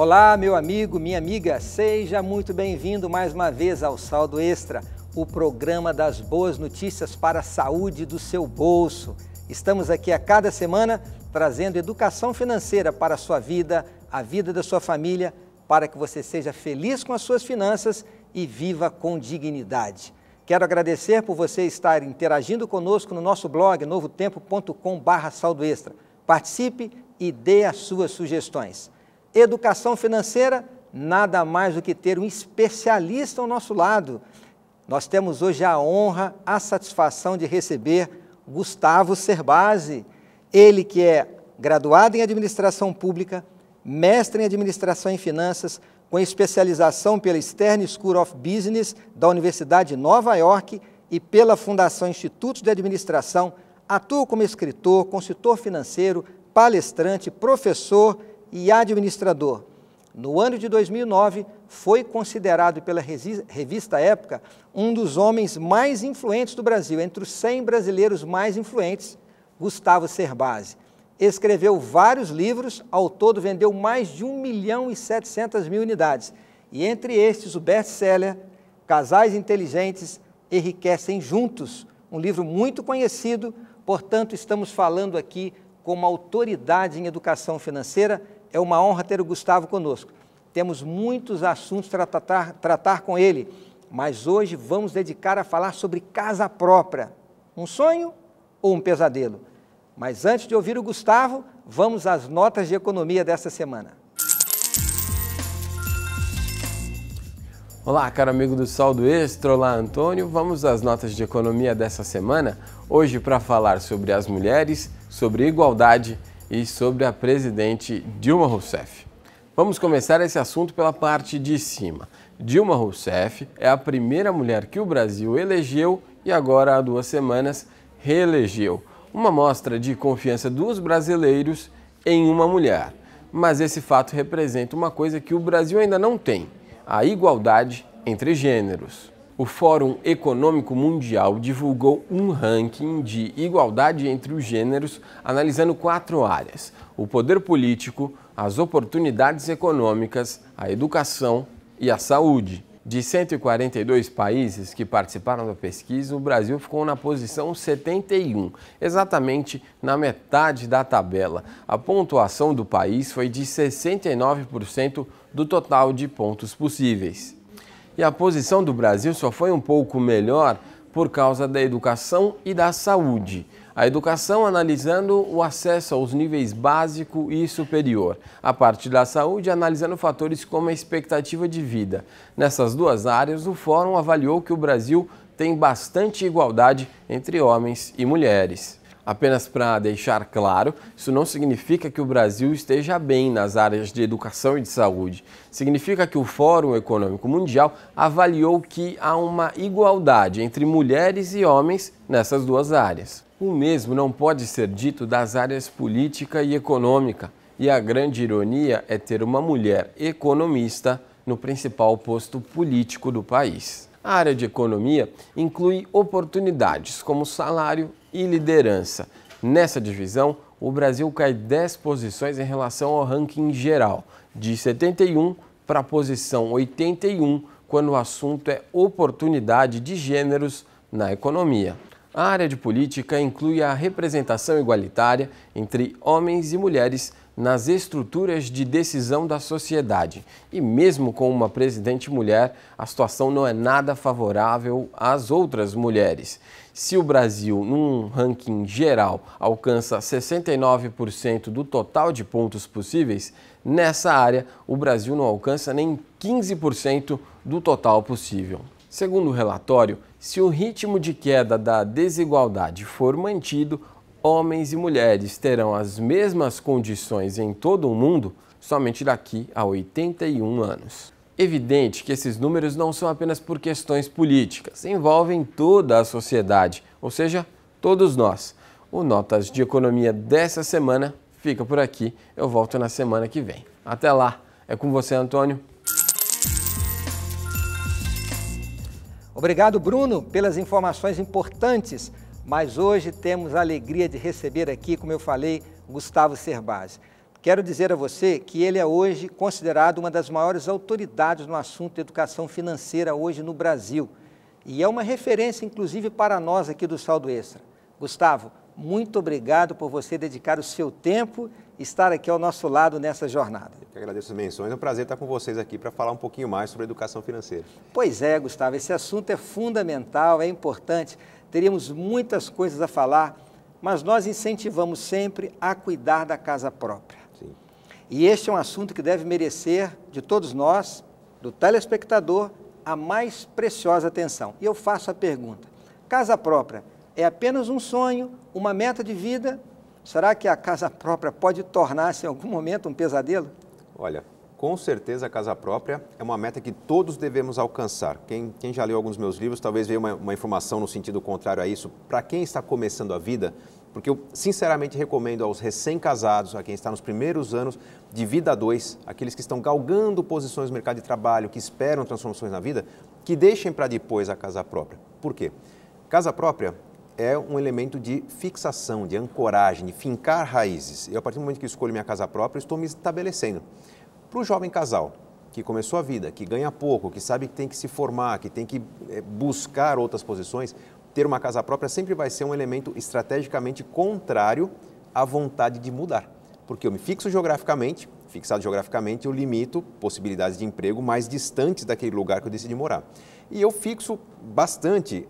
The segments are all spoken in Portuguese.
Olá, meu amigo, minha amiga, seja muito bem-vindo mais uma vez ao Saldo Extra, o programa das boas notícias para a saúde do seu bolso. Estamos aqui a cada semana trazendo educação financeira para a sua vida, a vida da sua família, para que você seja feliz com as suas finanças e viva com dignidade. Quero agradecer por você estar interagindo conosco no nosso blog novotempo.com/saldoextra. Participe e dê as suas sugestões. Educação financeira, nada mais do que ter um especialista ao nosso lado. Nós temos hoje a honra, a satisfação de receber Gustavo Cerbasi. Ele que é graduado em Administração Pública, mestre em Administração e Finanças, com especialização pela Stern School of Business da Universidade de Nova York e pela Fundação Institutos de Administração, atua como escritor, consultor financeiro, palestrante, professor e administrador. No ano de 2009, foi considerado pela revista Época um dos homens mais influentes do Brasil, entre os 100 brasileiros mais influentes, Gustavo Cerbasi. Escreveu vários livros, ao todo vendeu mais de 1.700.000 unidades. E entre estes, o best-seller Casais Inteligentes Enriquecem Juntos, um livro muito conhecido, portanto, estamos falando aqui com uma autoridade em educação financeira. É uma honra ter o Gustavo conosco. Temos muitos assuntos para tratar com ele, mas hoje vamos dedicar a falar sobre casa própria. Um sonho ou um pesadelo? Mas antes de ouvir o Gustavo, vamos às notas de economia desta semana. Olá, caro amigo do Saldo Extra, olá Antônio, vamos às notas de economia dessa semana, hoje para falar sobre as mulheres, sobre igualdade e sobre a presidente Dilma Rousseff. Vamos começar esse assunto pela parte de cima. Dilma Rousseff é a primeira mulher que o Brasil elegeu e agora há 2 semanas reelegeu. Uma mostra de confiança dos brasileiros em uma mulher. Mas esse fato representa uma coisa que o Brasil ainda não tem: a igualdade entre gêneros. O Fórum Econômico Mundial divulgou um ranking de igualdade entre os gêneros, analisando 4 áreas: o poder político, as oportunidades econômicas, a educação e a saúde. De 142 países que participaram da pesquisa, o Brasil ficou na posição 71, exatamente na metade da tabela. A pontuação do país foi de 69% do total de pontos possíveis. E a posição do Brasil só foi um pouco melhor por causa da educação e da saúde. A educação analisando o acesso aos níveis básico e superior. A parte da saúde analisando fatores como a expectativa de vida. Nessas 2 áreas, o Fórum avaliou que o Brasil tem bastante igualdade entre homens e mulheres. Apenas para deixar claro, isso não significa que o Brasil esteja bem nas áreas de educação e de saúde. Significa que o Fórum Econômico Mundial avaliou que há uma igualdade entre mulheres e homens nessas 2 áreas. O mesmo não pode ser dito das áreas política e econômica, e a grande ironia é ter uma mulher economista no principal posto político do país. A área de economia inclui oportunidades como salário e liderança. Nessa divisão, o Brasil cai 10 posições em relação ao ranking geral, de 71 para a posição 81, quando o assunto é oportunidade de gêneros na economia. A área de política inclui a representação igualitária entre homens e mulheres nas estruturas de decisão da sociedade. E mesmo com uma presidente mulher, a situação não é nada favorável às outras mulheres. Se o Brasil, num ranking geral, alcança 69% do total de pontos possíveis, nessa área o Brasil não alcança nem 15% do total possível. Segundo o relatório, se o ritmo de queda da desigualdade for mantido, homens e mulheres terão as mesmas condições em todo o mundo somente daqui a 81 anos. Evidente que esses números não são apenas por questões políticas, envolvem toda a sociedade, ou seja, todos nós. O Notas de Economia dessa semana fica por aqui, eu volto na semana que vem. Até lá, é com você, Antônio. Obrigado, Bruno, pelas informações importantes, mas hoje temos a alegria de receber aqui, como eu falei, Gustavo Cerbasi. Quero dizer a você que ele é hoje considerado uma das maiores autoridades no assunto de educação financeira hoje no Brasil. E é uma referência, inclusive, para nós aqui do Saldo Extra. Gustavo, muito obrigado por você dedicar o seu tempo e estar aqui ao nosso lado nessa jornada. Eu que agradeço as menções, é um prazer estar com vocês aqui para falar um pouquinho mais sobre educação financeira. Pois é, Gustavo, esse assunto é fundamental, é importante, teríamos muitas coisas a falar, mas nós incentivamos sempre a cuidar da casa própria. Sim. E este é um assunto que deve merecer, de todos nós, do telespectador, a mais preciosa atenção. E eu faço a pergunta, casa própria é apenas um sonho, uma meta de vida? Será que a casa própria pode tornar-se em algum momento um pesadelo? Olha, com certeza a casa própria é uma meta que todos devemos alcançar. Quem já leu alguns meus livros talvez veja uma informação no sentido contrário a isso. Para quem está começando a vida, porque eu sinceramente recomendo aos recém-casados, a quem está nos primeiros anos de vida a dois, aqueles que estão galgando posições no mercado de trabalho, que esperam transformações na vida, que deixem para depois a casa própria. Por quê? Casa própria é um elemento de fixação, de ancoragem, de fincar raízes. E a partir do momento que eu escolho minha casa própria, eu estou me estabelecendo. Para o jovem casal que começou a vida, que ganha pouco, que sabe que tem que se formar, que tem que buscar outras posições, ter uma casa própria sempre vai ser um elemento estrategicamente contrário à vontade de mudar. Porque eu me fixo geograficamente, fixado geograficamente, eu limito possibilidades de emprego mais distantes daquele lugar que eu decidi morar. E eu fixo bastante,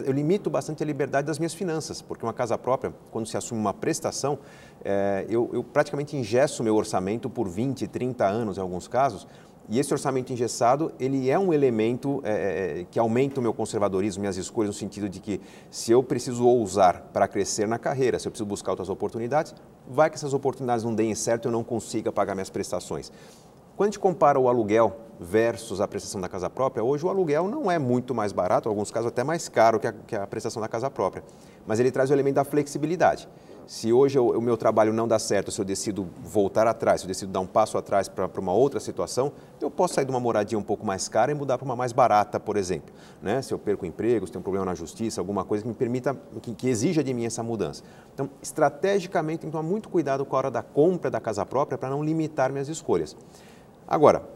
eu limito bastante a liberdade das minhas finanças, porque uma casa própria, quando se assume uma prestação, eu praticamente engesso o meu orçamento por 20, 30 anos em alguns casos, e esse orçamento engessado, ele é um elemento que aumenta o meu conservadorismo, minhas escolhas, no sentido de que se eu preciso ousar para crescer na carreira, se eu preciso buscar outras oportunidades, vai que essas oportunidades não deem certo e eu não consiga pagar minhas prestações. Quando a gente compara o aluguel versus a prestação da casa própria, hoje o aluguel não é muito mais barato, em alguns casos até mais caro que a prestação da casa própria, mas ele traz o elemento da flexibilidade. Se hoje o meu trabalho não dá certo, se eu decido voltar atrás, se eu decido dar um passo atrás para uma outra situação, eu posso sair de uma moradia um pouco mais cara e mudar para uma mais barata, por exemplo. Né? Se eu perco o emprego, se tem um problema na justiça, alguma coisa que me permita, que exija de mim essa mudança. Então, estrategicamente, tem que tomar muito cuidado com a hora da compra da casa própria para não limitar minhas escolhas. Agora,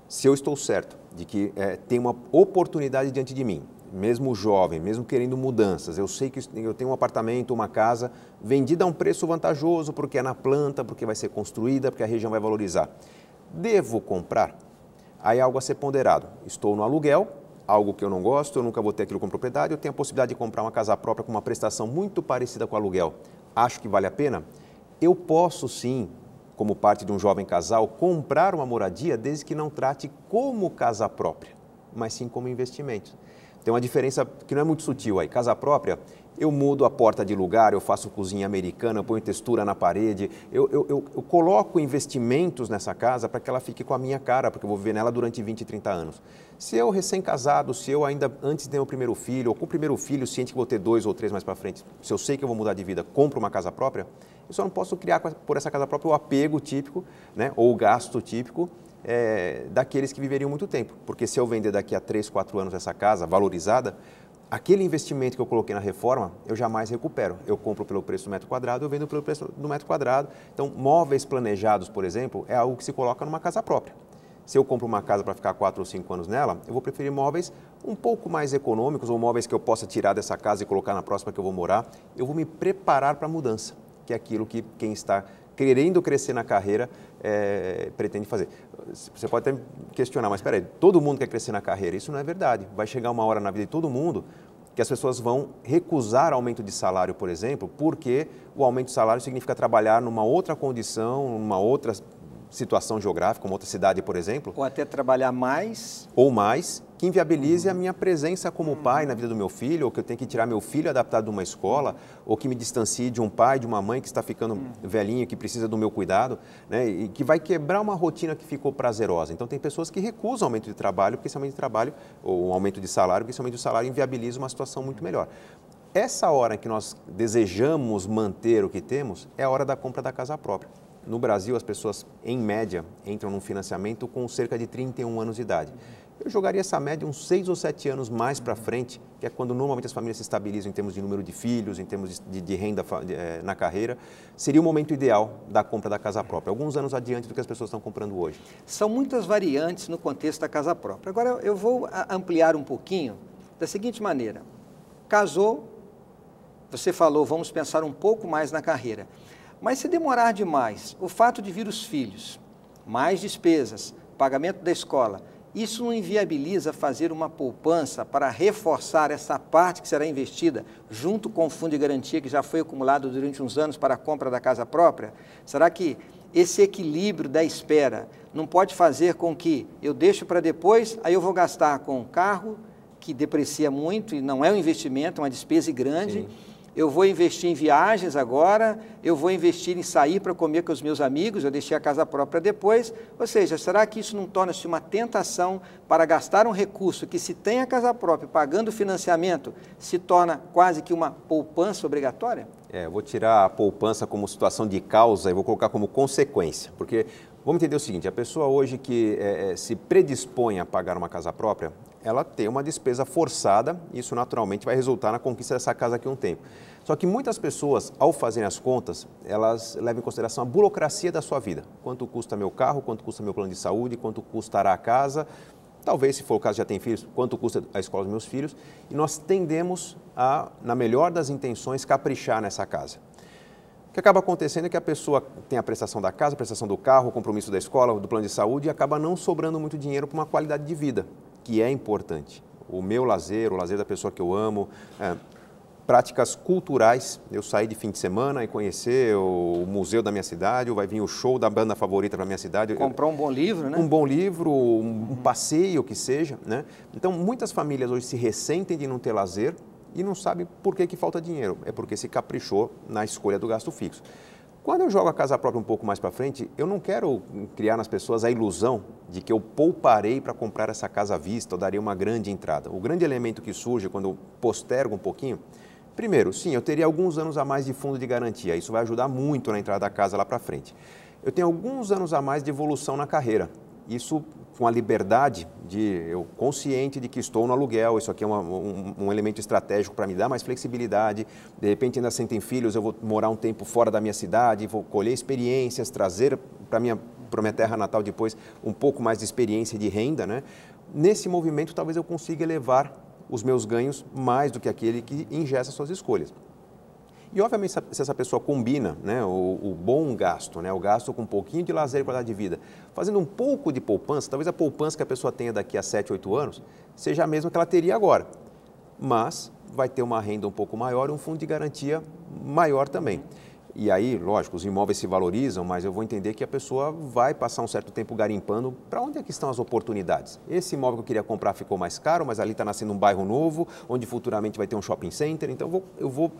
se eu estou certo de que tem uma oportunidade diante de mim, mesmo jovem, mesmo querendo mudanças, eu sei que eu tenho um apartamento, uma casa vendida a um preço vantajoso, porque é na planta, porque vai ser construída, porque a região vai valorizar. Devo comprar? Aí é algo a ser ponderado. Estou no aluguel, algo que eu não gosto, eu nunca vou ter aquilo como propriedade, eu tenho a possibilidade de comprar uma casa própria com uma prestação muito parecida com o aluguel. Acho que vale a pena? Eu posso sim, como parte de um jovem casal, comprar uma moradia desde que não trate como casa própria, mas sim como investimento. Tem uma diferença que não é muito sutil aí. Casa própria, eu mudo a porta de lugar, eu faço cozinha americana, eu ponho textura na parede, eu coloco investimentos nessa casa para que ela fique com a minha cara, porque eu vou viver nela durante 20, 30 anos. Se eu recém-casado, se eu ainda antes de ter o primeiro filho, ou com o primeiro filho, ciente que vou ter 2 ou 3 mais para frente, se eu sei que eu vou mudar de vida, compro uma casa própria, eu só não posso criar por essa casa própria o apego típico, né, ou o gasto típico, daqueles que viveriam muito tempo. Porque se eu vender daqui a 3, 4 anos essa casa valorizada, aquele investimento que eu coloquei na reforma, eu jamais recupero. Eu compro pelo preço do metro quadrado, eu vendo pelo preço do metro quadrado. Então, móveis planejados, por exemplo, é algo que se coloca numa casa própria. Se eu compro uma casa para ficar 4 ou 5 anos nela, eu vou preferir móveis um pouco mais econômicos ou móveis que eu possa tirar dessa casa e colocar na próxima que eu vou morar. Eu vou me preparar para a mudança, que é aquilo que quem está querendo crescer na carreira pretende fazer. Você pode até questionar, mas espera aí, todo mundo quer crescer na carreira? Isso não é verdade. Vai chegar uma hora na vida de todo mundo que as pessoas vão recusar aumento de salário, por exemplo, porque o aumento de salário significa trabalhar numa outra condição, numa outra situação geográfica, uma outra cidade, por exemplo. Ou até trabalhar mais. Ou mais, que inviabilize a minha presença como pai na vida do meu filho, ou que eu tenho que tirar meu filho adaptado de uma escola, ou que me distancie de um pai, de uma mãe que está ficando velhinho, que precisa do meu cuidado, né, e que vai quebrar uma rotina que ficou prazerosa. Então, tem pessoas que recusam aumento de trabalho, porque esse aumento de trabalho, ou aumento de salário, porque esse aumento de salário inviabiliza uma situação muito melhor. Essa hora que nós desejamos manter o que temos é a hora da compra da casa própria. No Brasil, as pessoas, em média, entram num financiamento com cerca de 31 anos de idade. eu jogaria essa média uns 6 ou 7 anos mais para frente, que é quando normalmente as famílias se estabilizam em termos de número de filhos, em termos de renda na carreira, seria o momento ideal da compra da casa própria, alguns anos adiante do que as pessoas estão comprando hoje. São muitas variantes no contexto da casa própria. Agora, eu vou ampliar um pouquinho da seguinte maneira. Casou, você falou, vamos pensar um pouco mais na carreira. Mas se demorar demais, o fato de vir os filhos, mais despesas, pagamento da escola, isso não inviabiliza fazer uma poupança para reforçar essa parte que será investida junto com o fundo de garantia que já foi acumulado durante uns anos para a compra da casa própria? Será que esse equilíbrio da espera não pode fazer com que eu deixo para depois, aí eu vou gastar com um carro que deprecia muito e não é um investimento, é uma despesa grande. Sim. Eu vou investir em viagens agora, eu vou investir em sair para comer com os meus amigos, eu deixei a casa própria depois. Ou seja, será que isso não torna-se uma tentação para gastar um recurso que, se tem a casa própria pagando o financiamento, se torna quase que uma poupança obrigatória? Eu vou tirar a poupança como situação de causa e vou colocar como consequência, porque vamos entender o seguinte, a pessoa hoje que se predispõe a pagar uma casa própria, ela tem uma despesa forçada, e isso naturalmente vai resultar na conquista dessa casa aqui um tempo. Só que muitas pessoas, ao fazerem as contas, elas levam em consideração a burocracia da sua vida. Quanto custa meu carro, quanto custa meu plano de saúde, quanto custará a casa, talvez, se for o caso, já tem filhos, quanto custa a escola dos meus filhos, e nós tendemos a, na melhor das intenções, caprichar nessa casa. O que acaba acontecendo é que a pessoa tem a prestação da casa, a prestação do carro, o compromisso da escola, do plano de saúde, e acaba não sobrando muito dinheiro para uma qualidade de vida, que é importante. O meu lazer, o lazer da pessoa que eu amo, práticas culturais, eu sair de fim de semana e conhecer o museu da minha cidade, ou vai vir o show da banda favorita para a minha cidade. Comprar um bom livro, né? Um bom livro, um passeio, que seja, né? Então, muitas famílias hoje se ressentem de não ter lazer e não sabem por que falta dinheiro. É porque se caprichou na escolha do gasto fixo. Quando eu jogo a casa própria um pouco mais para frente, eu não quero criar nas pessoas a ilusão de que eu pouparei para comprar essa casa à vista ou daria uma grande entrada. O grande elemento que surge quando eu postergo um pouquinho, primeiro, sim, eu teria alguns anos a mais de fundo de garantia, isso vai ajudar muito na entrada da casa lá para frente. Eu tenho alguns anos a mais de evolução na carreira, isso com a liberdade eu consciente de que estou no aluguel, isso aqui é um elemento estratégico para me dar mais flexibilidade, de repente ainda sem ter filhos, eu vou morar um tempo fora da minha cidade, vou colher experiências, trazer para minha terra natal depois um pouco mais de experiência e de renda, né? Nesse movimento talvez eu consiga elevar os meus ganhos mais do que aquele que ingessa suas escolhas. E, obviamente, se essa pessoa combina, né, o bom gasto, né, o gasto com um pouquinho de lazer e qualidade de vida, fazendo um pouco de poupança, talvez a poupança que a pessoa tenha daqui a 7, 8 anos seja a mesma que ela teria agora, mas vai ter uma renda um pouco maior e um fundo de garantia maior também. E aí, lógico, os imóveis se valorizam, mas eu vou entender que a pessoa vai passar um certo tempo garimpando para onde é que estão as oportunidades. Esse imóvel que eu queria comprar ficou mais caro, mas ali está nascendo um bairro novo, onde futuramente vai ter um shopping center, então eu vou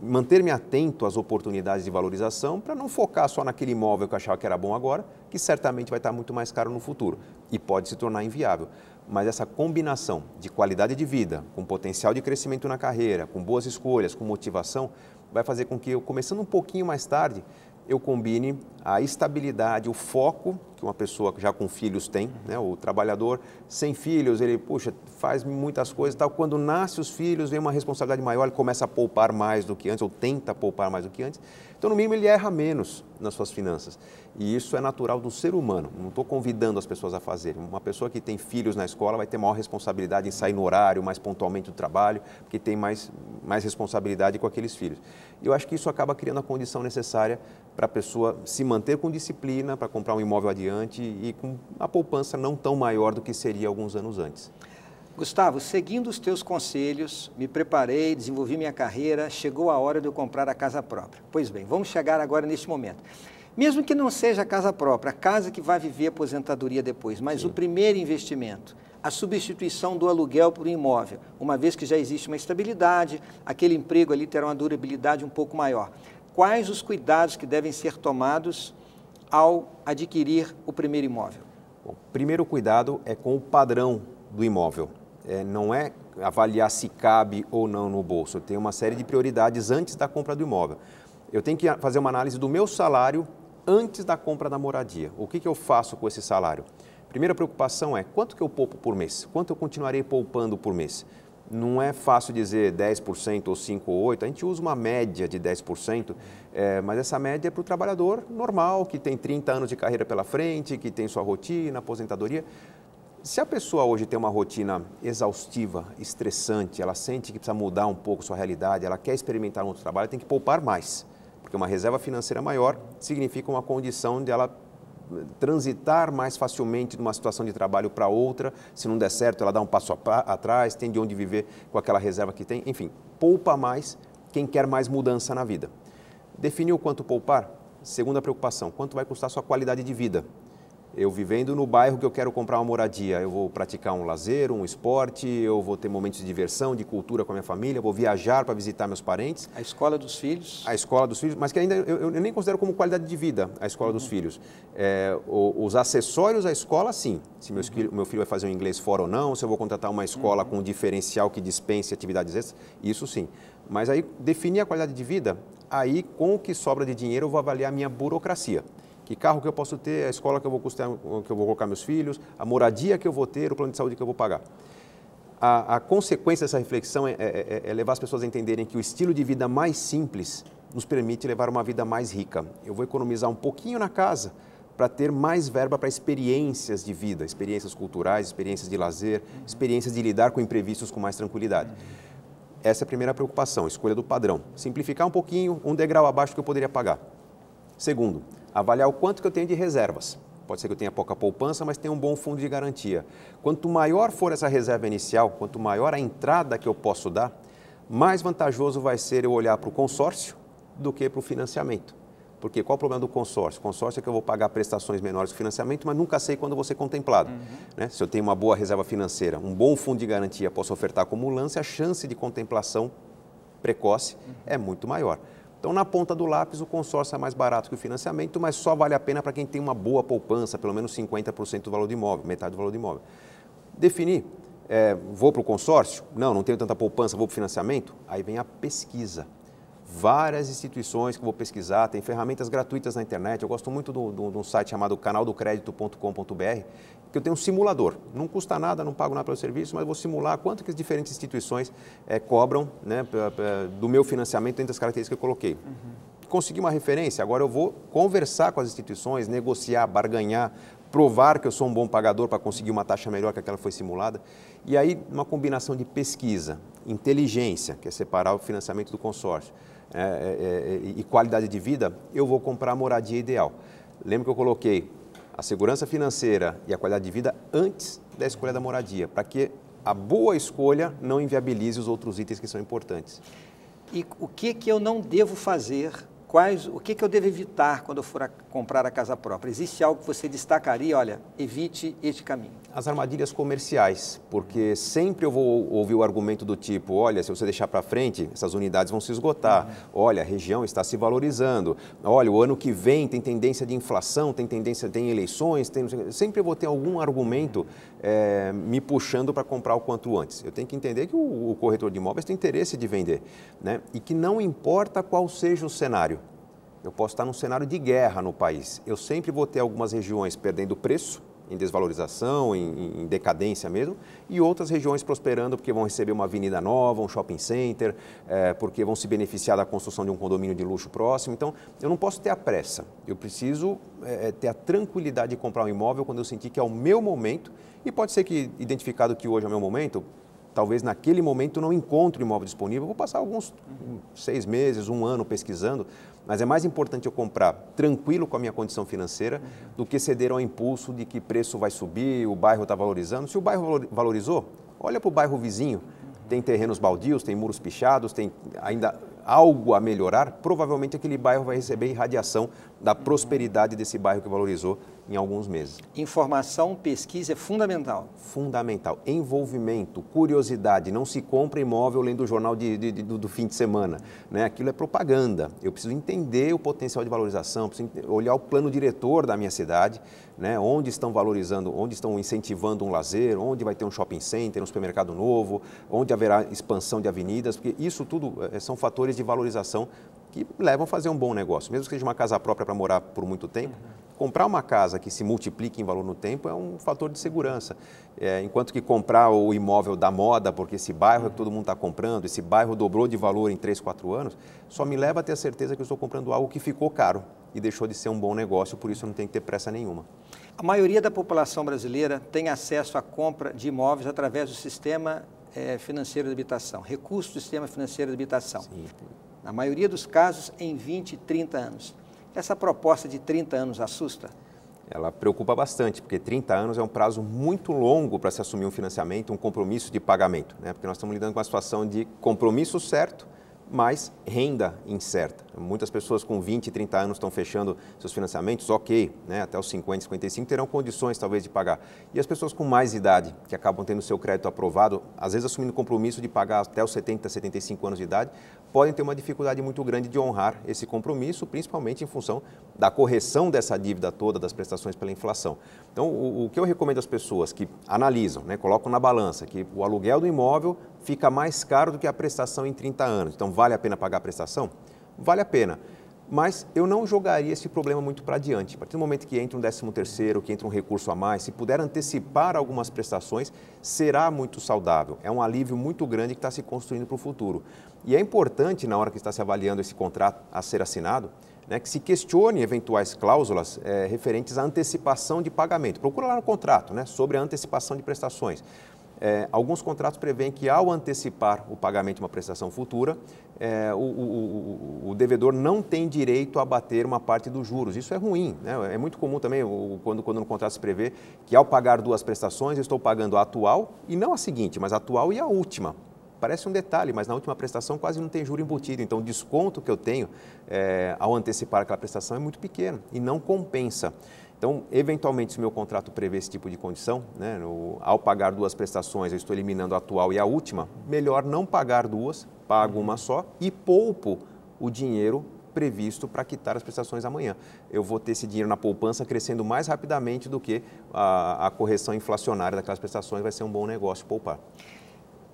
manter-me atento às oportunidades de valorização para não focar só naquele imóvel que eu achava que era bom agora, que certamente vai estar muito mais caro no futuro e pode se tornar inviável. Mas essa combinação de qualidade de vida, com potencial de crescimento na carreira, com boas escolhas, com motivação, vai fazer com que eu, começando um pouquinho mais tarde, eu combine a estabilidade, o foco que uma pessoa já com filhos tem, né? O trabalhador sem filhos, ele, puxa, faz muitas coisas e tal. Quando nasce os filhos, vem uma responsabilidade maior, ele começa a poupar mais do que antes, ou tenta poupar mais do que antes. Então, no mínimo, ele erra menos nas suas finanças. E isso é natural do ser humano, não estou convidando as pessoas a fazerem. Uma pessoa que tem filhos na escola vai ter maior responsabilidade em sair no horário, mais pontualmente do trabalho, porque tem mais responsabilidade com aqueles filhos. E eu acho que isso acaba criando a condição necessária para a pessoa se manter com disciplina, para comprar um imóvel adiante e com a poupança não tão maior do que seria alguns anos antes. Gustavo, seguindo os teus conselhos, me preparei, desenvolvi minha carreira, chegou a hora de eu comprar a casa própria. Pois bem, vamos chegar agora neste momento. Mesmo que não seja a casa própria, a casa que vai viver a aposentadoria depois, mas Sim. O primeiro investimento, a substituição do aluguel por um imóvel, uma vez que já existe uma estabilidade, aquele emprego ali terá uma durabilidade um pouco maior. Quais os cuidados que devem ser tomados ao adquirir o primeiro imóvel? Bom, primeiro cuidado é com o padrão do imóvel. Não é avaliar se cabe ou não no bolso. Eu tenho uma série de prioridades antes da compra do imóvel. Eu tenho que fazer uma análise do meu salário antes da compra da moradia. O que eu faço com esse salário? Primeira preocupação é quanto que eu poupo por mês? Quanto eu continuarei poupando por mês? Não é fácil dizer 10% ou 5% ou 8%, a gente usa uma média de 10%, mas essa média é para o trabalhador normal, que tem 30 anos de carreira pela frente, que tem sua rotina, aposentadoria. Se a pessoa hoje tem uma rotina exaustiva, estressante, ela sente que precisa mudar um pouco sua realidade, ela quer experimentar um outro trabalho, tem que poupar mais, porque uma reserva financeira maior significa uma condição de ela transitar mais facilmente de uma situação de trabalho para outra. Se não der certo, ela dá um passo atrás, tem de onde viver com aquela reserva que tem. Enfim, poupa mais quem quer mais mudança na vida. Definiu quanto poupar? Segunda preocupação, quanto vai custar a sua qualidade de vida? Eu vivendo no bairro que eu quero comprar uma moradia, eu vou praticar um lazer, um esporte, eu vou ter momentos de diversão, de cultura com a minha família, vou viajar para visitar meus parentes. A escola dos filhos. A escola dos filhos, mas que ainda eu nem considero como qualidade de vida a escola dos filhos. Os acessórios à escola, sim. Se meu filho vai fazer um inglês fora ou não, se eu vou contratar uma escola com um diferencial que dispense atividades extras, isso sim. Mas aí, definir a qualidade de vida, aí com o que sobra de dinheiro eu vou avaliar a minha burocracia. Que carro que eu posso ter, a escola que eu vou colocar meus filhos, a moradia que eu vou ter, o plano de saúde que eu vou pagar. A consequência dessa reflexão é levar as pessoas a entenderem que o estilo de vida mais simples nos permite levar uma vida mais rica. Eu vou economizar um pouquinho na casa para ter mais verba para experiências de vida, experiências culturais, experiências de lazer, experiências de lidar com imprevistos com mais tranquilidade. Essa é a primeira preocupação, escolha do padrão. Simplificar um pouquinho, um degrau abaixo do que eu poderia pagar. Segundo, avaliar o quanto que eu tenho de reservas. Pode ser que eu tenha pouca poupança, mas tenha um bom fundo de garantia. Quanto maior for essa reserva inicial, quanto maior a entrada que eu posso dar, mais vantajoso vai ser eu olhar para o consórcio do que para o financiamento. Porque qual é o problema do consórcio? O consórcio é que eu vou pagar prestações menores que o financiamento, mas nunca sei quando vou ser contemplado. Né? Se eu tenho uma boa reserva financeira, um bom fundo de garantia, posso ofertar como lance, a chance de contemplação precoce é muito maior. Então, na ponta do lápis, o consórcio é mais barato que o financiamento, mas só vale a pena para quem tem uma boa poupança, pelo menos 50% do valor do imóvel, metade do valor do imóvel. Definir, vou para o consórcio? Não tenho tanta poupança, vou para o financiamento? Aí vem a pesquisa. Várias instituições que eu vou pesquisar, tem ferramentas gratuitas na internet. Eu gosto muito de um site chamado canaldocredito.com.br, que eu tenho um simulador. Não custa nada, não pago nada pelo serviço, mas vou simular quanto que as diferentes instituições cobram, né, do meu financiamento dentro das características que eu coloquei. Consegui uma referência, agora eu vou conversar com as instituições, negociar, barganhar, provar que eu sou um bom pagador para conseguir uma taxa melhor que aquela que foi simulada. E aí, uma combinação de pesquisa, inteligência, que é separar o financiamento do consórcio, e qualidade de vida, eu vou comprar a moradia ideal. Lembra que eu coloquei a segurança financeira e a qualidade de vida antes da escolha da moradia, para que a boa escolha não inviabilize os outros itens que são importantes. E o que eu não devo fazer? O que eu devo evitar quando eu for comprar a casa própria? Existe algo que você destacaria? Olha, evite este caminho. As armadilhas comerciais, porque sempre eu vou ouvir o argumento do tipo, olha, se você deixar para frente, essas unidades vão se esgotar. Olha, a região está se valorizando. Olha, o ano que vem tem tendência de inflação, tem eleições. Sempre eu vou ter algum argumento me puxando para comprar o quanto antes. Eu tenho que entender que o corretor de imóveis tem interesse de vender, né? E que não importa qual seja o cenário. Eu posso estar num cenário de guerra no país. Eu sempre vou ter algumas regiões perdendo preço, em desvalorização, em decadência mesmo, e outras regiões prosperando porque vão receber uma avenida nova, um shopping center, porque vão se beneficiar da construção de um condomínio de luxo próximo. Então, eu não posso ter a pressa. Eu preciso ter a tranquilidade de comprar um imóvel quando eu sentir que é o meu momento, e pode ser que, identificado que hoje é o meu momento, talvez naquele momento não encontre o imóvel disponível, vou passar alguns 6 meses, 1 ano pesquisando, mas é mais importante eu comprar tranquilo com a minha condição financeira do que ceder ao impulso de que preço vai subir, o bairro está valorizando. Se o bairro valorizou, olha para o bairro vizinho, tem terrenos baldios, tem muros pichados, tem ainda algo a melhorar, provavelmente aquele bairro vai receber irradiação da prosperidade desse bairro que valorizou em alguns meses. Informação, pesquisa é fundamental. Fundamental. Envolvimento, curiosidade. Não se compra imóvel lendo o jornal do fim de semana, né? Aquilo é propaganda. Eu preciso entender o potencial de valorização, preciso olhar o plano diretor da minha cidade, né? Onde estão valorizando, onde estão incentivando um lazer, onde vai ter um shopping center, um supermercado novo, onde haverá expansão de avenidas, porque isso tudo são fatores de valorização que levam a fazer um bom negócio. Mesmo que seja uma casa própria para morar por muito tempo, comprar uma casa que se multiplique em valor no tempo é um fator de segurança. Enquanto que comprar o imóvel da moda, porque esse bairro é que todo mundo está comprando, esse bairro dobrou de valor em 3, 4 anos, só me leva a ter a certeza que eu estou comprando algo que ficou caro e deixou de ser um bom negócio, por isso eu não tenho que ter pressa nenhuma. A maioria da população brasileira tem acesso à compra de imóveis através do sistema financeiro de habitação, recurso do sistema financeiro de habitação. Sim. Na maioria dos casos, em 20, 30 anos. Essa proposta de 30 anos assusta? Ela preocupa bastante, porque 30 anos é um prazo muito longo para se assumir um financiamento, um compromisso de pagamento, né? Porque nós estamos lidando com uma situação de compromisso certo, mas renda incerta. Muitas pessoas com 20, 30 anos estão fechando seus financiamentos, ok, né, até os 50, 55, terão condições talvez de pagar. E as pessoas com mais idade, que acabam tendo seu crédito aprovado, às vezes assumindo o compromisso de pagar até os 70, 75 anos de idade, podem ter uma dificuldade muito grande de honrar esse compromisso, principalmente em função da correção dessa dívida toda, das prestações pela inflação. Então, o que eu recomendo às pessoas que analisam, né, colocam na balança, que o aluguel do imóvel fica mais caro do que a prestação em 30 anos. Então, vale a pena pagar a prestação? Vale a pena. Mas eu não jogaria esse problema muito para adiante. A partir do momento que entra um 13º, que entra um recurso a mais, se puder antecipar algumas prestações, será muito saudável. É um alívio muito grande que está se construindo para o futuro. E é importante, na hora que está se avaliando esse contrato a ser assinado, né, que se questione eventuais cláusulas referentes à antecipação de pagamento. Procura lá no contrato, né, sobre a antecipação de prestações. Alguns contratos prevêem que, ao antecipar o pagamento de uma prestação futura, o devedor não tem direito a abater uma parte dos juros. Isso é ruim, né? É muito comum também, quando no contrato se prevê que, ao pagar 2 prestações, eu estou pagando a atual e não a seguinte, mas a atual e a última. Parece um detalhe, mas na última prestação quase não tem juro embutido. Então, o desconto que eu tenho ao antecipar aquela prestação é muito pequeno e não compensa. Então, eventualmente, se o meu contrato prevê esse tipo de condição, né, ao pagar 2 prestações, eu estou eliminando a atual e a última, melhor não pagar 2, pago uma só e poupo o dinheiro previsto para quitar as prestações amanhã. Eu vou ter esse dinheiro na poupança crescendo mais rapidamente do que a correção inflacionária daquelas prestações. Vai ser um bom negócio poupar.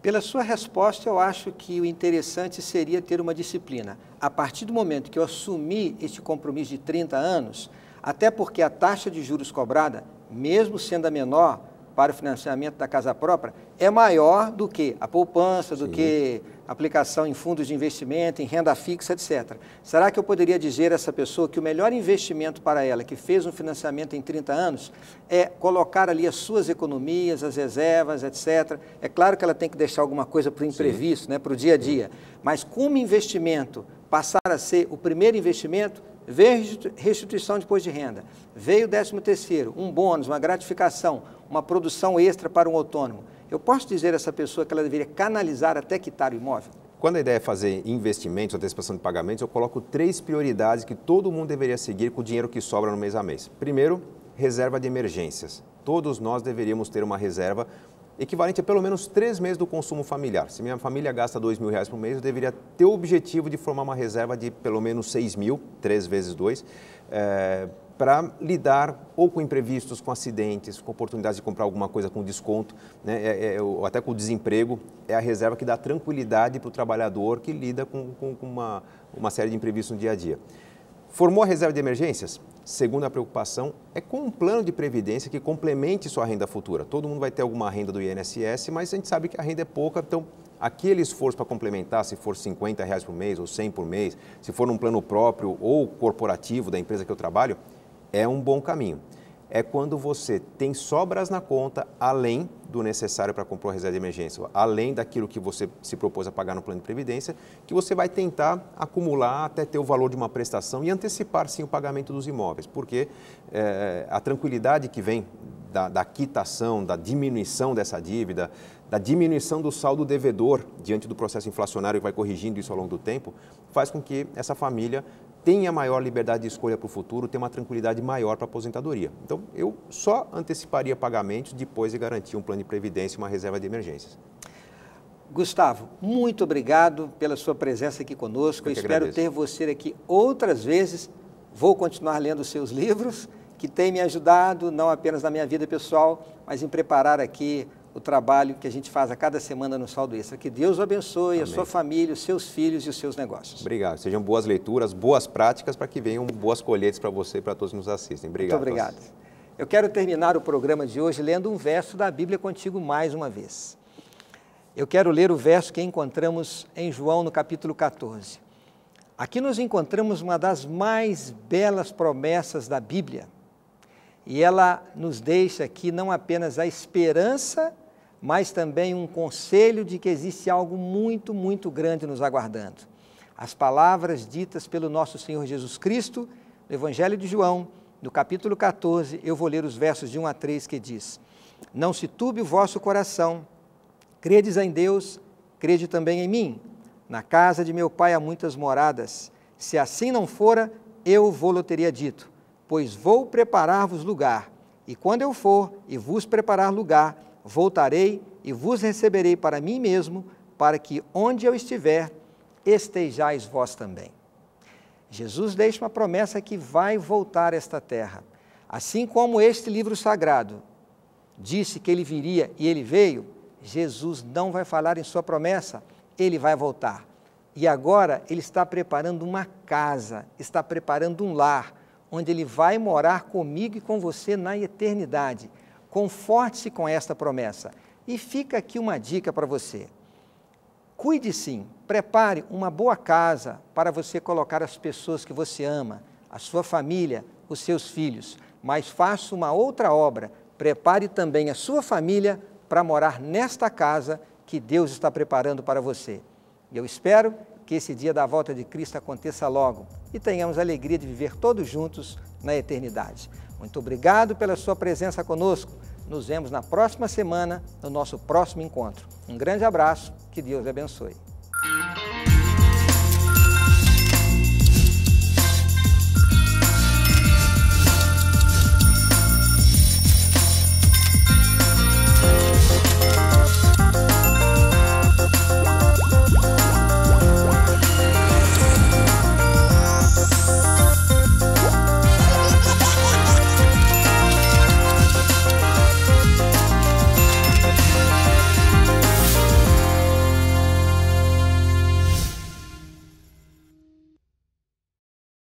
Pela sua resposta, eu acho que o interessante seria ter uma disciplina. A partir do momento que eu assumi este compromisso de 30 anos, até porque a taxa de juros cobrada, mesmo sendo a menor para o financiamento da casa própria, é maior do que a poupança, do que a aplicação em fundos de investimento, em renda fixa, etc. Será que eu poderia dizer a essa pessoa que o melhor investimento para ela, que fez um financiamento em 30 anos, é colocar ali as suas economias, as reservas, etc. É claro que ela tem que deixar alguma coisa para o imprevisto, né, para o dia a dia, mas como investimento passar a ser o primeiro investimento, veio restituição de imposto de renda, veio o 13º, um bônus, uma gratificação, uma produção extra para um autônomo. Eu posso dizer a essa pessoa que ela deveria canalizar até quitar o imóvel? Quando a ideia é fazer investimentos, antecipação de pagamentos, eu coloco 3 prioridades que todo mundo deveria seguir com o dinheiro que sobra no mês a mês. Primeiro, reserva de emergências. Todos nós deveríamos ter uma reserva equivalente a pelo menos 3 meses do consumo familiar. Se minha família gasta R$2.000 por mês, eu deveria ter o objetivo de formar uma reserva de pelo menos 6.000, 3 vezes 2, para lidar ou com imprevistos, com acidentes, com oportunidades de comprar alguma coisa com desconto, né, ou até com o desemprego. É a reserva que dá tranquilidade para o trabalhador que lida com uma série de imprevistos no dia a dia. Formou a reserva de emergências? Segunda preocupação é com um plano de previdência que complemente sua renda futura. Todo mundo vai ter alguma renda do INSS, mas a gente sabe que a renda é pouca, então aquele esforço para complementar, se for R$50 por mês ou 100 por mês, se for num plano próprio ou corporativo da empresa que eu trabalho, é um bom caminho. É quando você tem sobras na conta, além do necessário para comprar a reserva de emergência, além daquilo que você se propôs a pagar no plano de previdência, que você vai tentar acumular até ter o valor de uma prestação e antecipar, sim, o pagamento dos imóveis, porque a tranquilidade que vem da quitação, da diminuição dessa dívida, da diminuição do saldo devedor diante do processo inflacionário que vai corrigindo isso ao longo do tempo, faz com que essa família tenha maior liberdade de escolha para o futuro, tenha uma tranquilidade maior para a aposentadoria. Então, eu só anteciparia pagamentos depois de garantir um plano de previdência e uma reserva de emergências. Gustavo, muito obrigado pela sua presença aqui conosco. Eu espero ter você aqui outras vezes. Vou continuar lendo os seus livros, que têm me ajudado, não apenas na minha vida pessoal, mas em preparar aqui o trabalho que a gente faz a cada semana no Saldo Extra. Que Deus o abençoe, Amém. A sua família, os seus filhos e os seus negócios. Obrigado. Sejam boas leituras, boas práticas para que venham boas colheitas para você e para todos que nos assistem. Obrigado. Muito obrigado. Eu quero terminar o programa de hoje lendo um verso da Bíblia contigo mais uma vez. Eu quero ler o verso que encontramos em João no capítulo 14. Aqui nós encontramos uma das mais belas promessas da Bíblia. E ela nos deixa aqui não apenas a esperança, mas também um conselho de que existe algo muito, muito grande nos aguardando. As palavras ditas pelo nosso Senhor Jesus Cristo, no Evangelho de João, no capítulo 14, eu vou ler os versos de 1 a 3, que diz: Não se turbe o vosso coração, credes em Deus, crede também em mim. Na casa de meu Pai há muitas moradas. Se assim não fora, eu vou-lo teria dito, pois vou preparar-vos lugar. E quando eu for e vos preparar lugar, voltarei e vos receberei para mim mesmo, para que onde eu estiver, estejais vós também. Jesus deixa uma promessa que vai voltar a esta terra. Assim como este livro sagrado disse que ele viria e ele veio, Jesus não vai falar em sua promessa, ele vai voltar. E agora ele está preparando uma casa, está preparando um lar, onde ele vai morar comigo e com você na eternidade. Conforte-se com esta promessa. E fica aqui uma dica para você. Cuide sim, prepare uma boa casa para você colocar as pessoas que você ama, a sua família, os seus filhos, mas faça uma outra obra, prepare também a sua família para morar nesta casa que Deus está preparando para você. E eu espero que esse dia da volta de Cristo aconteça logo e tenhamos a alegria de viver todos juntos na eternidade. Muito obrigado pela sua presença conosco. Nos vemos na próxima semana, no nosso próximo encontro. Um grande abraço, que Deus lhe abençoe.